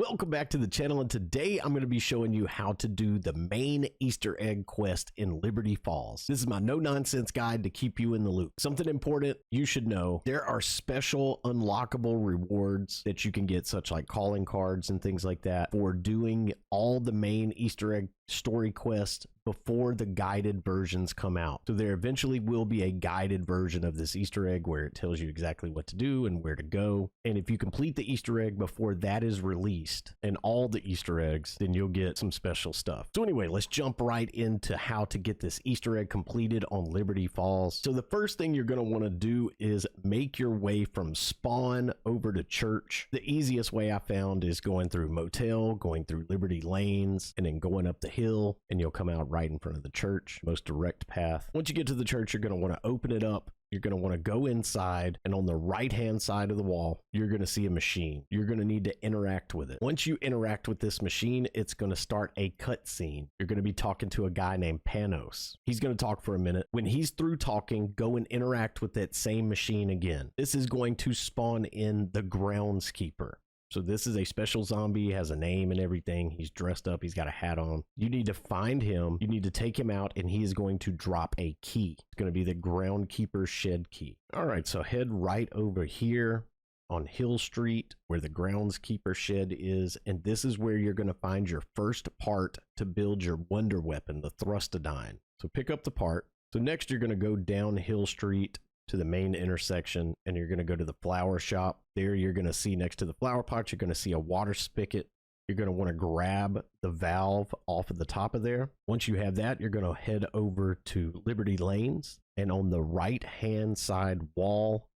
Welcome back to the channel, and today I'm going to be showing you how to do the main Easter egg quest in Liberty Falls. This is my no-nonsense guide to keep you in the loop. Something important you should know: there are special unlockable rewards that you can get, such like calling cards and things like that, for doing all the main Easter egg story quests before the guided versions come out. So there eventually will be a guided version of this Easter egg where it tells you exactly what to do and where to go. And if you complete the Easter egg before that is released, and all the Easter eggs, then you'll get some special stuff. So anyway, let's jump right into how to get this Easter egg completed on Liberty Falls. So the first thing you're going to want to do is make your way from spawn over to church. The easiest way I found is going through Motel, going through Liberty Lanes, and then going up the hill, and you'll come out right in front of the church. Most direct path. Once you get to the church, you're going to want to open it up. You're going to want to go inside, and on the right hand side of the wall, you're going to see a machine. You're going to need to interact with it. Once you interact with this machine, it's going to start a cutscene. You're going to be talking to a guy named Panos. He's going to talk for a minute. When he's through talking, go and interact with that same machine again. This is going to spawn in the groundskeeper. So this is a special zombie, has a name and everything. He's dressed up, he's got a hat on. You need to find him, you need to take him out, and he is going to drop a key. It's going to be the groundkeeper shed key. All right, so head right over here on Hill Street where the groundskeeper shed is, and this is where you're going to find your first part to build your wonder weapon, the Thrustodine. So pick up the part. So next you're going to go down Hill Street to the main intersection, and you're going to go to the flower shop. There you're going to see, next to the flower pot, you're going to see a water spigot. You're going to want to grab the valve off of the top of there. Once you have that, you're going to head over to Liberty Lanes, and on the right hand side wall,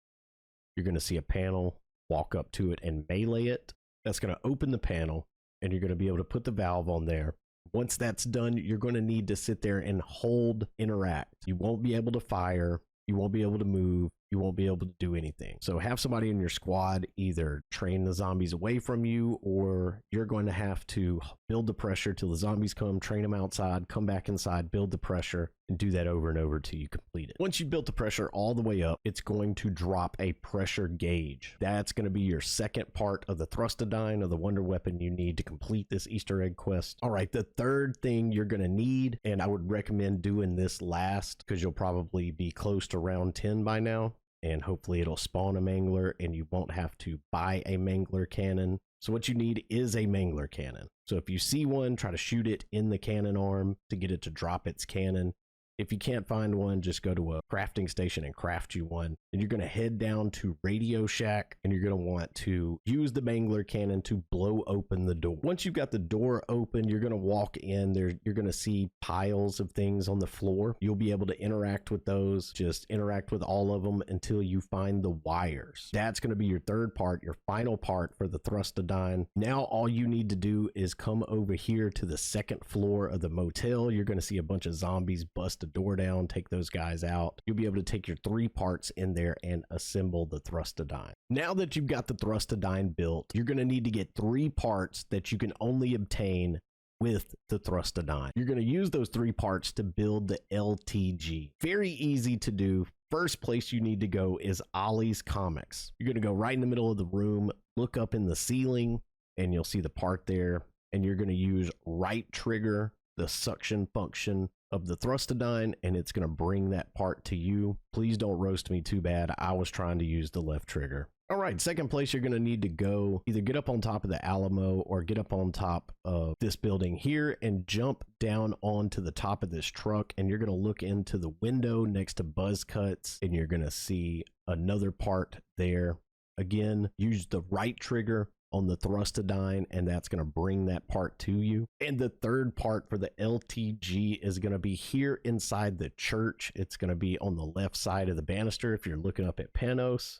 you're going to see a panel. Walk up to it and melee it. That's going to open the panel, and you're going to be able to put the valve on there. Once that's done, you're going to need to sit there and hold interact. You won't be able to fire. You won't be able to move. You won't be able to do anything. So have somebody in your squad either train the zombies away from you, or you're going to have to build the pressure till the zombies come, train them outside, come back inside, build the pressure, and do that over and over till you complete it. Once you've built the pressure all the way up, it's going to drop a pressure gauge. That's going to be your second part of the Thrustodine, or the wonder weapon you need to complete this Easter egg quest. All right, the third thing you're going to need, and I would recommend doing this last because you'll probably be close to round 10 by now, and hopefully it'll spawn a mangler and you won't have to buy a mangler cannon. So what you need is a mangler cannon. So if you see one, try to shoot it in the cannon arm to get it to drop its cannon. If you can't find one, just go to a crafting station and craft you one. And you're going to head down to Radio Shack, and you're going to want to use the mangler cannon to blow open the door. Once you've got the door open, you're going to walk in there. You're going to see piles of things on the floor. You'll be able to interact with those. Just interact with all of them until you find the wires. That's going to be your third part, your final part for the Thrustodine. Now all you need to do is come over here to the second floor of the motel. You're going to see a bunch of zombies bust the door down, take those guys out. You'll be able to take your three parts in there and assemble the Thrustodine. Now that you've got the Thrustodine built, you're going to need to get three parts that you can only obtain with the Thrustodine. You're going to use those three parts to build the LTG. Very easy to do. First place you need to go is Ollie's Comics. You're going to go right in the middle of the room, look up in the ceiling, and you'll see the part there. And you're going to use right trigger, the suction function of the Thrustodine, and it's going to bring that part to you. Please don't roast me too bad. I was trying to use the left trigger. All right, second place you're going to need to go, either get up on top of the Alamo or get up on top of this building here and jump down onto the top of this truck, and you're going to look into the window next to Buzz Cuts, and you're going to see another part there. Again, use the right trigger on the Thrustodine, and that's going to bring that part to you. And the third part for the LTG is going to be here inside the church. It's going to be on the left side of the banister if you're looking up at Panos.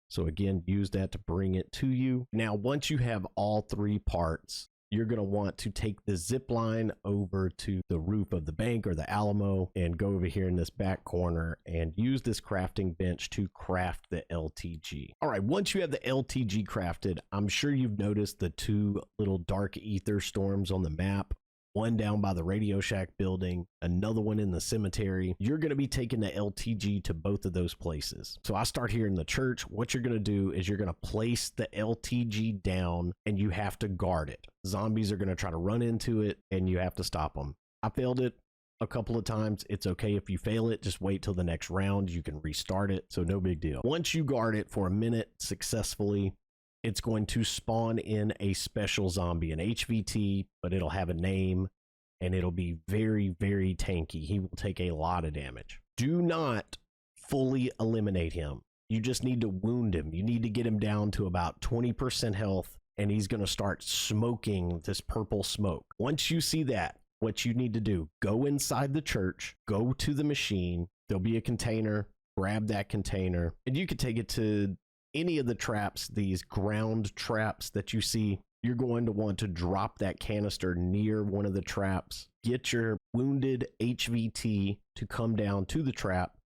So again, use that to bring it to you. Now, once you have all three parts, you're going to want to take the zip line over to the roof of the bank or the Alamo and go over here in this back corner and use this crafting bench to craft the LTG. All right, once you have the LTG crafted, I'm sure you've noticed the two little dark ether storms on the map. one down by the Radio Shack building, another one in the cemetery. You're going to be taking the LTG to both of those places. So I start here in the church. What you're going to do is you're going to place the LTG down and you have to guard it. Zombies are going to try to run into it and you have to stop them. I failed it a couple of times. It's okay if you fail it. Just wait till the next round. You can restart it. So no big deal. Once you guard it for a minute successfully, it's going to spawn in a special zombie, an HVT, but it'll have a name and it'll be very, very tanky. He will take a lot of damage. Do not fully eliminate him. You just need to wound him. You need to get him down to about 20% health and he's going to start smoking this purple smoke. Once you see that, what you need to do, go inside the church, go to the machine. There'll be a container, grab that container, and you can take it to any of the traps, these ground traps that you see. You're going to want to drop that canister near one of the traps. Get your wounded HVT to come down to the trap.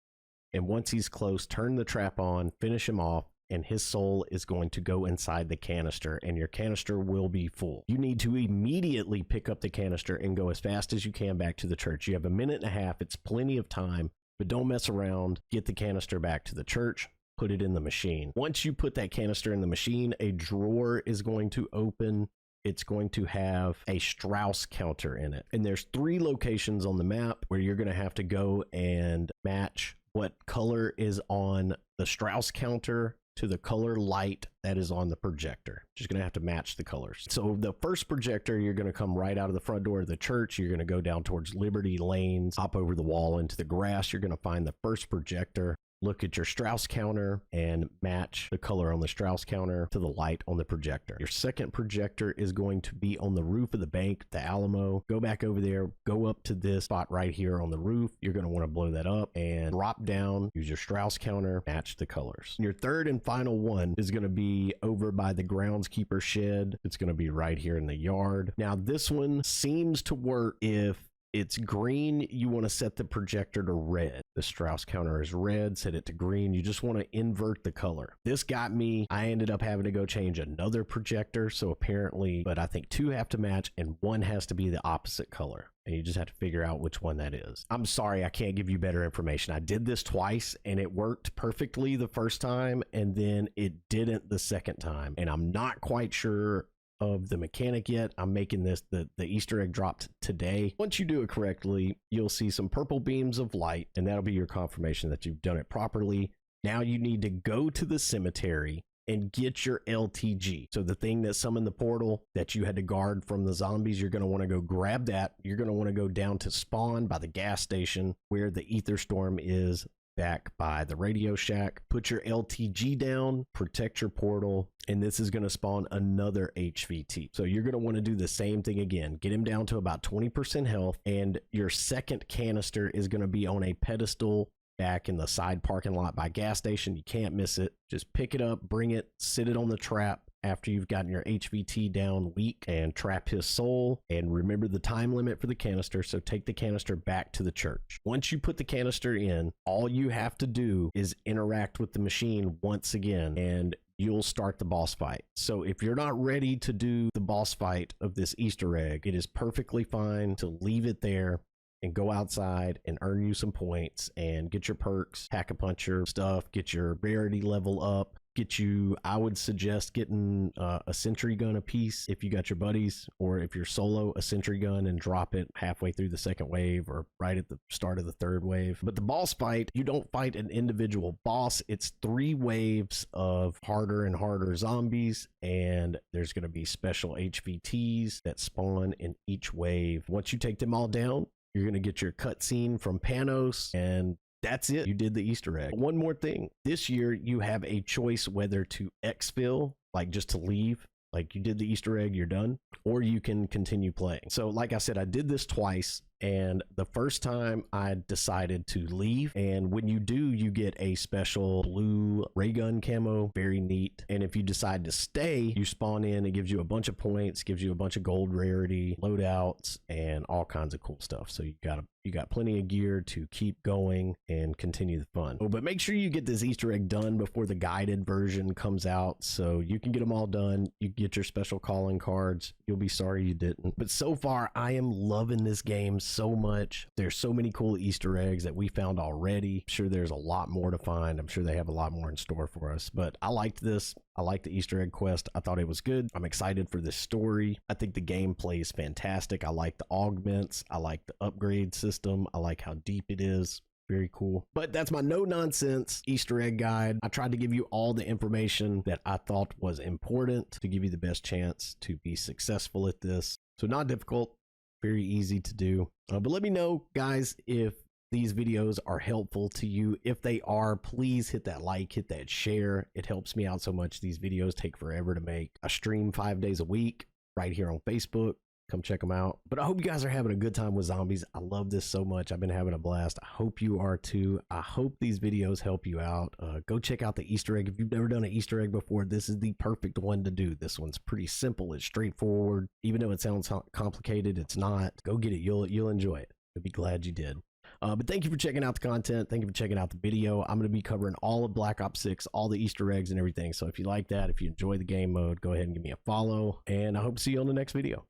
And once he's close, turn the trap on, finish him off, and his soul is going to go inside the canister and your canister will be full. You need to immediately pick up the canister and go as fast as you can back to the church. You have a minute and a half. It's plenty of time, but don't mess around. Get the canister back to the church. Put it in the machine. Once you put that canister in the machine, a drawer is going to open. It's going to have a Strauss counter in it. And there's 3 locations on the map where you're going to have to go and match what color is on the Strauss counter to the color light that is on the projector. Just going to have to match the colors. So the first projector, you're going to come right out of the front door of the church. You're going to go down towards Liberty Lanes, hop over the wall into the grass. You're going to find the first projector. Look at your Strauss counter and match the color on the Strauss counter to the light on the projector. Your second projector is going to be on the roof of the bank, the Alamo. Go back over there, go up to this spot right here on the roof. You're going to want to blow that up and drop down, use your Strauss counter, match the colors. Your third and final one is going to be over by the groundskeeper shed. It's going to be right here in the yard. Now this one seems to work if it's green, you want to set the projector to red. The Strauss counter is red, set it to green. You just want to invert the color. This got me. I ended up having to go change another projector. So apparently, but I think 2 have to match and 1 has to be the opposite color. And you just have to figure out which one that is. I'm sorry, I can't give you better information. I did this twice and it worked perfectly the first time and then it didn't the second time. And I'm not quite sure of the mechanic yet. I'm making this, the Easter egg dropped today. Once you do it correctly, you'll see some purple beams of light and that'll be your confirmation that you've done it properly. Now you need to go to the cemetery and get your LTG. So the thing that summoned the portal that you had to guard from the zombies, you're going to want to go grab that. You're going to want to go down to spawn by the gas station where the ether storm is, back by the Radio Shack. Put your LTG down, protect your portal, and this is going to spawn another HVT. So you're going to want to do the same thing again. Get him down to about 20% health, and your second canister is going to be on a pedestal back in the side parking lot by gas station. You can't miss it. Just pick it up, bring it, sit it on the trap after you've gotten your HVT down weak, and trap his soul. And remember the time limit for the canister, so take the canister back to the church. Once you put the canister in, all you have to do is interact with the machine once again, and you'll start the boss fight. So if you're not ready to do the boss fight of this Easter egg, it is perfectly fine to leave it there and go outside and earn you some points and get your perks, Pack-a-Puncher stuff, get your rarity level up, get you, I would suggest getting a sentry gun a piece if you got your buddies, or if you're solo, a sentry gun and drop it halfway through the second wave or right at the start of the third wave. But the boss fight, you don't fight an individual boss. It's 3 waves of harder and harder zombies, and there's going to be special HVTs that spawn in each wave. Once you take them all down, you're going to get your cutscene from Panos, and that's it. You did the Easter egg. One more thing. This year, you have a choice whether to exfil, like just to leave, like you did the Easter egg, you're done, or you can continue playing. So like I said, I did this twice. and the first time I decided to leave, and when you do, you get a special blue ray gun camo, very neat. And if you decide to stay, you spawn in, it gives you a bunch of points, gives you a bunch of gold rarity, loadouts, and all kinds of cool stuff. So you got plenty of gear to keep going and continue the fun. Oh, but make sure you get this Easter egg done before the guided version comes out, so you can get them all done. You get your special calling cards. You'll be sorry you didn't. But so far, I am loving this game so much. There's so many cool Easter eggs that we found already. I'm sure there's a lot more to find. I'm sure they have a lot more in store for us, but I liked this. I liked the Easter egg quest. I thought it was good. I'm excited for this story. I think the gameplay is fantastic. I like the augments. I like the upgrade system. I like how deep it is. Very cool. But that's my no nonsense Easter egg guide. I tried to give you all the information that I thought was important to give you the best chance to be successful at this. So not difficult, very easy to do. But let me know, guys, if these videos are helpful to you. If they are, please hit that like, hit that share. It helps me out so much. These videos take forever to make. I stream 5 days a week right here on Facebook. Come check them out. But I hope you guys are having a good time with zombies. I love this so much. I've been having a blast. I hope you are too. I hope these videos help you out. Go check out the Easter egg. If you've never done an Easter egg before, this is the perfect one to do. This one's pretty simple. It's straightforward. Even though it sounds complicated, it's not. Go get it. You'll enjoy it. You'll be glad you did. But thank you for checking out the content. Thank you for checking out the video. I'm going to be covering all of Black Ops 6, all the Easter eggs and everything. So if you like that, if you enjoy the game mode, go ahead and give me a follow. And I hope to see you on the next video.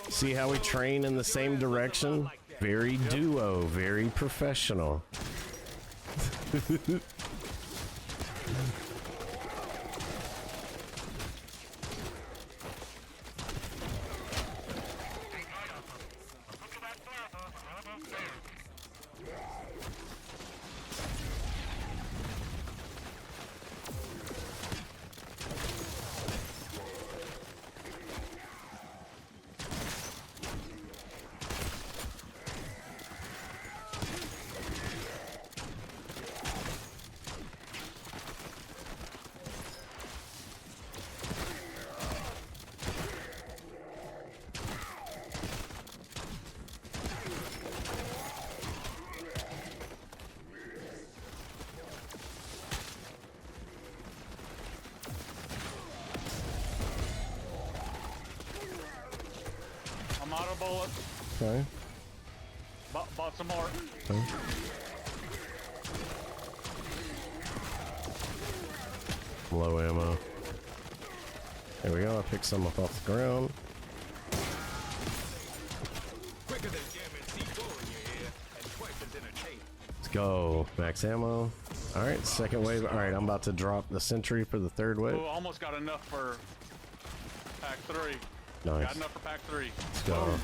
See how we train in the same direction? Very duo, very professional. I'm out of bullets. Okay. Bought some more. Okay. Low ammo. There we go. I picked some up off the ground. Let's go. Max ammo. All right, second wave. All right, I'm about to drop the sentry for the third wave. Ooh, almost got enough for pack 3. Nice. Got enough for pack 3. Let's go. Boom.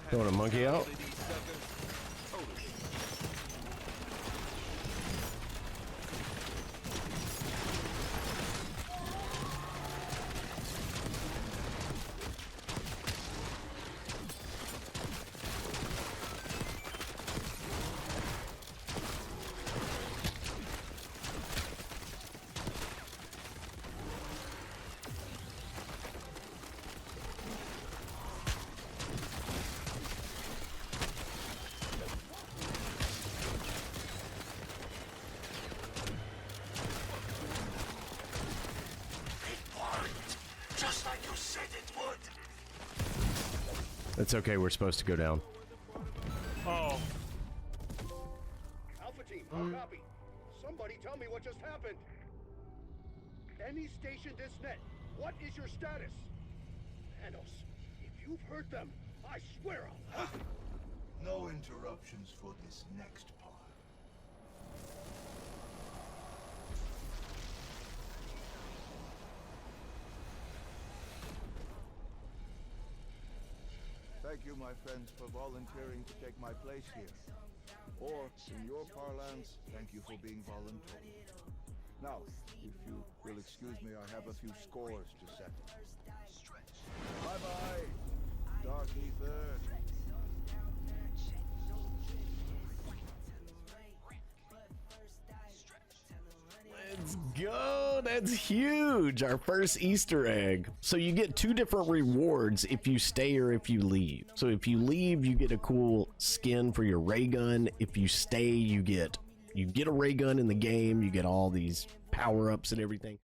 Throwing a monkey out. It's okay, we're supposed to go down. Oh, Alpha team, no copy. Somebody tell me what just happened. Any station this net, what is your status? Thanos, if you've hurt them, I swear I'll... No interruptions for this next part. Thank you, my friends, for volunteering to take my place here. Or, in your parlance, thank you for being voluntary. Now, if you will excuse me, I have a few scores to settle. Bye-bye, Dark Ether. Let's go. That's huge. Our first Easter egg. So you get two different rewards if you stay or if you leave. So if you leave, you get a cool skin for your ray gun. If you stay, you get a ray gun in the game. You get all these power-ups and everything.